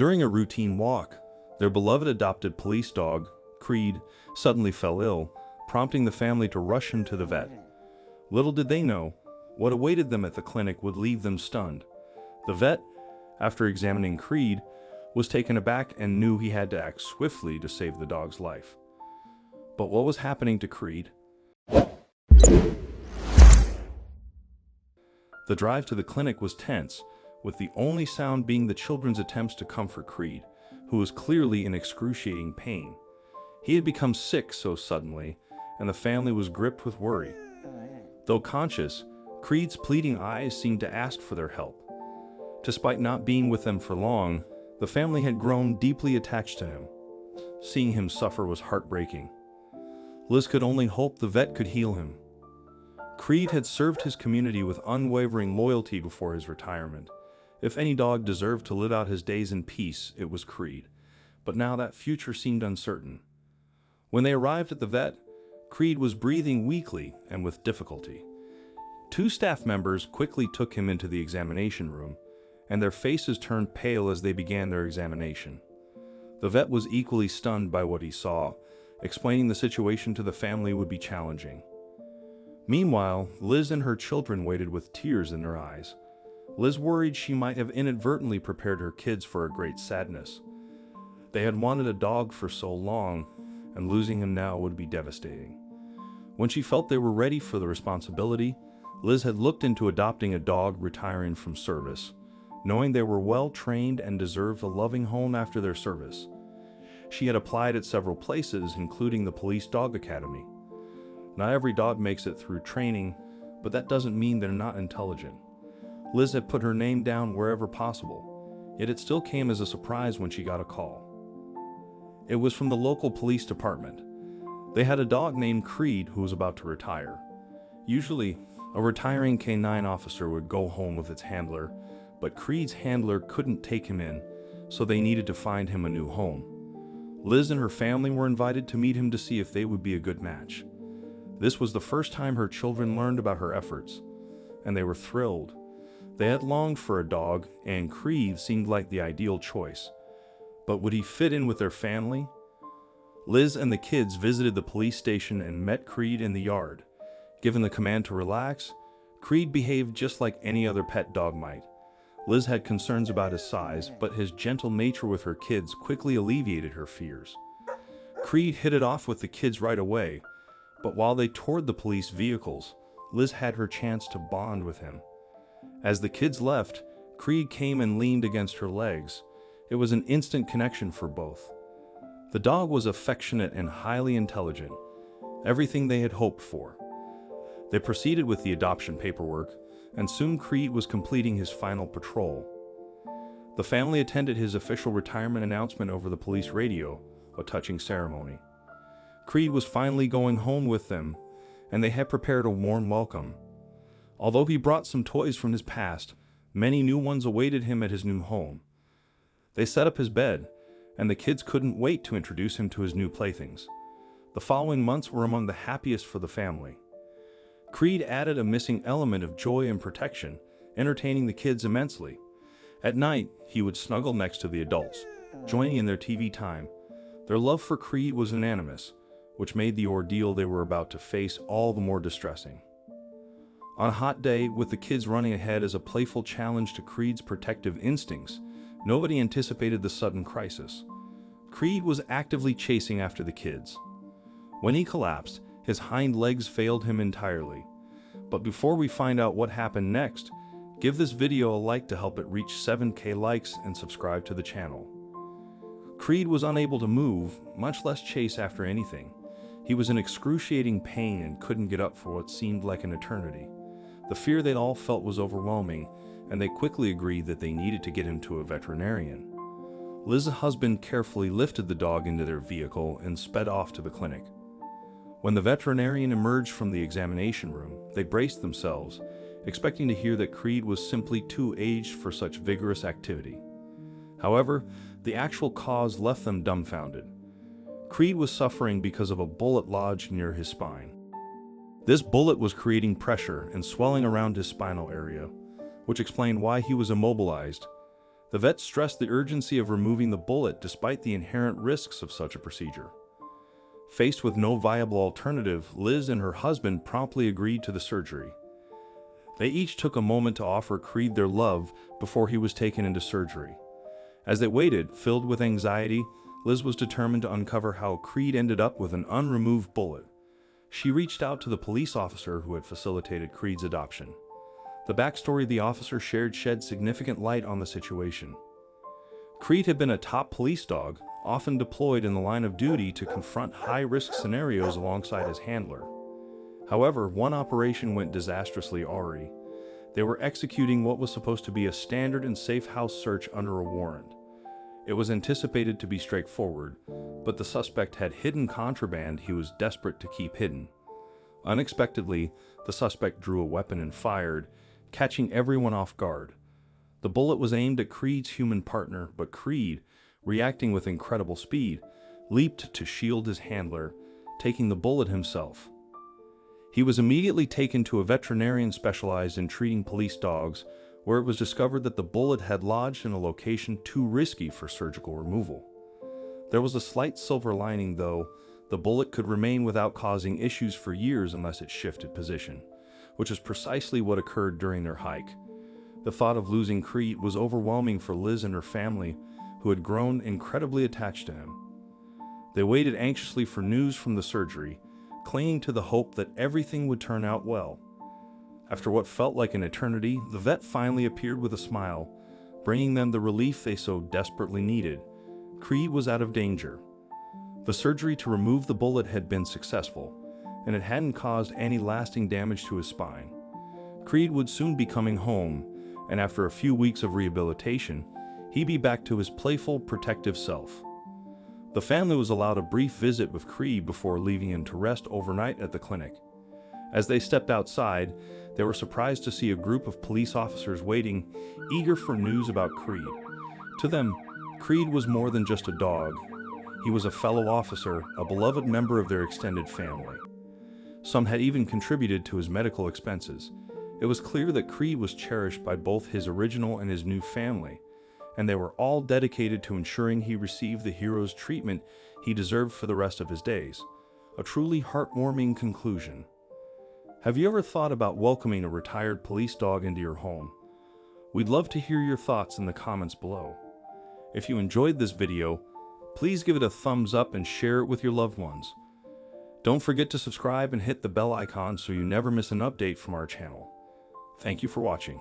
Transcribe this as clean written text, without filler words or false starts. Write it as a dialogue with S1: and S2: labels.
S1: During a routine walk, their beloved adopted police dog, Creed, suddenly fell ill, prompting the family to rush him to the vet. Little did they know, what awaited them at the clinic would leave them stunned. The vet, after examining Creed, was taken aback and knew he had to act swiftly to save the dog's life. But what was happening to Creed? The drive to the clinic was tense, with the only sound being the children's attempts to comfort Creed, who was clearly in excruciating pain. He had become sick so suddenly, and the family was gripped with worry. Though conscious, Creed's pleading eyes seemed to ask for their help. Despite not being with them for long, the family had grown deeply attached to him. Seeing him suffer was heartbreaking. Liz could only hope the vet could heal him. Creed had served his community with unwavering loyalty before his retirement. If any dog deserved to live out his days in peace, it was Creed. But now that future seemed uncertain. When they arrived at the vet, Creed was breathing weakly and with difficulty. Two staff members quickly took him into the examination room, and their faces turned pale as they began their examination. The vet was equally stunned by what he saw. Explaining the situation to the family would be challenging. Meanwhile, Liz and her children waited with tears in their eyes. Liz worried she might have inadvertently prepared her kids for a great sadness. They had wanted a dog for so long, and losing him now would be devastating. When she felt they were ready for the responsibility, Liz had looked into adopting a dog retiring from service, knowing they were well trained and deserved a loving home after their service. She had applied at several places, including the Police Dog Academy. Not every dog makes it through training, but that doesn't mean they're not intelligent. Liz had put her name down wherever possible, yet it still came as a surprise when she got a call. It was from the local police department. They had a dog named Creed who was about to retire. Usually, a retiring canine officer would go home with its handler, but Creed's handler couldn't take him in, so they needed to find him a new home. Liz and her family were invited to meet him to see if they would be a good match. This was the first time her children learned about her efforts, and they were thrilled. They had longed for a dog, and Creed seemed like the ideal choice. But would he fit in with their family? Liz and the kids visited the police station and met Creed in the yard. Given the command to relax, Creed behaved just like any other pet dog might. Liz had concerns about his size, but his gentle nature with her kids quickly alleviated her fears. Creed hit it off with the kids right away, but while they toured the police vehicles, Liz had her chance to bond with him. As the kids left, Creed came and leaned against her legs. It was an instant connection for both. The dog was affectionate and highly intelligent, everything they had hoped for. They proceeded with the adoption paperwork, and soon Creed was completing his final patrol. The family attended his official retirement announcement over the police radio, a touching ceremony. Creed was finally going home with them, and they had prepared a warm welcome. Although he brought some toys from his past, many new ones awaited him at his new home. They set up his bed, and the kids couldn't wait to introduce him to his new playthings. The following months were among the happiest for the family. Creed added a missing element of joy and protection, entertaining the kids immensely. At night, he would snuggle next to the adults, joining in their TV time. Their love for Creed was unanimous, which made the ordeal they were about to face all the more distressing. On a hot day, with the kids running ahead as a playful challenge to Creed's protective instincts, nobody anticipated the sudden crisis. Creed was actively chasing after the kids. When he collapsed, his hind legs failed him entirely. But before we find out what happened next, give this video a like to help it reach 7K likes and subscribe to the channel. Creed was unable to move, much less chase after anything. He was in excruciating pain and couldn't get up for what seemed like an eternity. The fear they all felt was overwhelming, and they quickly agreed that they needed to get him to a veterinarian. Liz's husband carefully lifted the dog into their vehicle and sped off to the clinic. When the veterinarian emerged from the examination room, they braced themselves, expecting to hear that Creed was simply too aged for such vigorous activity. However, the actual cause left them dumbfounded. Creed was suffering because of a bullet lodged near his spine. This bullet was creating pressure and swelling around his spinal area, which explained why he was immobilized. The vet stressed the urgency of removing the bullet despite the inherent risks of such a procedure. Faced with no viable alternative, Liz and her husband promptly agreed to the surgery. They each took a moment to offer Creed their love before he was taken into surgery. As they waited, filled with anxiety, Liz was determined to uncover how Creed ended up with an unremoved bullet. She reached out to the police officer who had facilitated Creed's adoption. The backstory the officer shared shed significant light on the situation. Creed had been a top police dog, often deployed in the line of duty to confront high-risk scenarios alongside his handler. However, one operation went disastrously awry. They were executing what was supposed to be a standard and safe house search under a warrant. It was anticipated to be straightforward, but the suspect had hidden contraband he was desperate to keep hidden. Unexpectedly, the suspect drew a weapon and fired, catching everyone off guard. The bullet was aimed at Creed's human partner, but Creed, reacting with incredible speed, leaped to shield his handler, taking the bullet himself. He was immediately taken to a veterinarian specialized in treating police dogs, where it was discovered that the bullet had lodged in a location too risky for surgical removal. There was a slight silver lining, though. The bullet could remain without causing issues for years unless it shifted position, which is precisely what occurred during their hike. The thought of losing Creed was overwhelming for Liz and her family, who had grown incredibly attached to him. They waited anxiously for news from the surgery, clinging to the hope that everything would turn out well. After what felt like an eternity, the vet finally appeared with a smile, bringing them the relief they so desperately needed. Creed was out of danger. The surgery to remove the bullet had been successful, and it hadn't caused any lasting damage to his spine. Creed would soon be coming home, and after a few weeks of rehabilitation, he'd be back to his playful, protective self. The family was allowed a brief visit with Creed before leaving him to rest overnight at the clinic. As they stepped outside, they were surprised to see a group of police officers waiting, eager for news about Creed. To them, Creed was more than just a dog. He was a fellow officer, a beloved member of their extended family. Some had even contributed to his medical expenses. It was clear that Creed was cherished by both his original and his new family, and they were all dedicated to ensuring he received the hero's treatment he deserved for the rest of his days. A truly heartwarming conclusion. Have you ever thought about welcoming a retired police dog into your home? We'd love to hear your thoughts in the comments below. If you enjoyed this video, please give it a thumbs up and share it with your loved ones. Don't forget to subscribe and hit the bell icon so you never miss an update from our channel. Thank you for watching.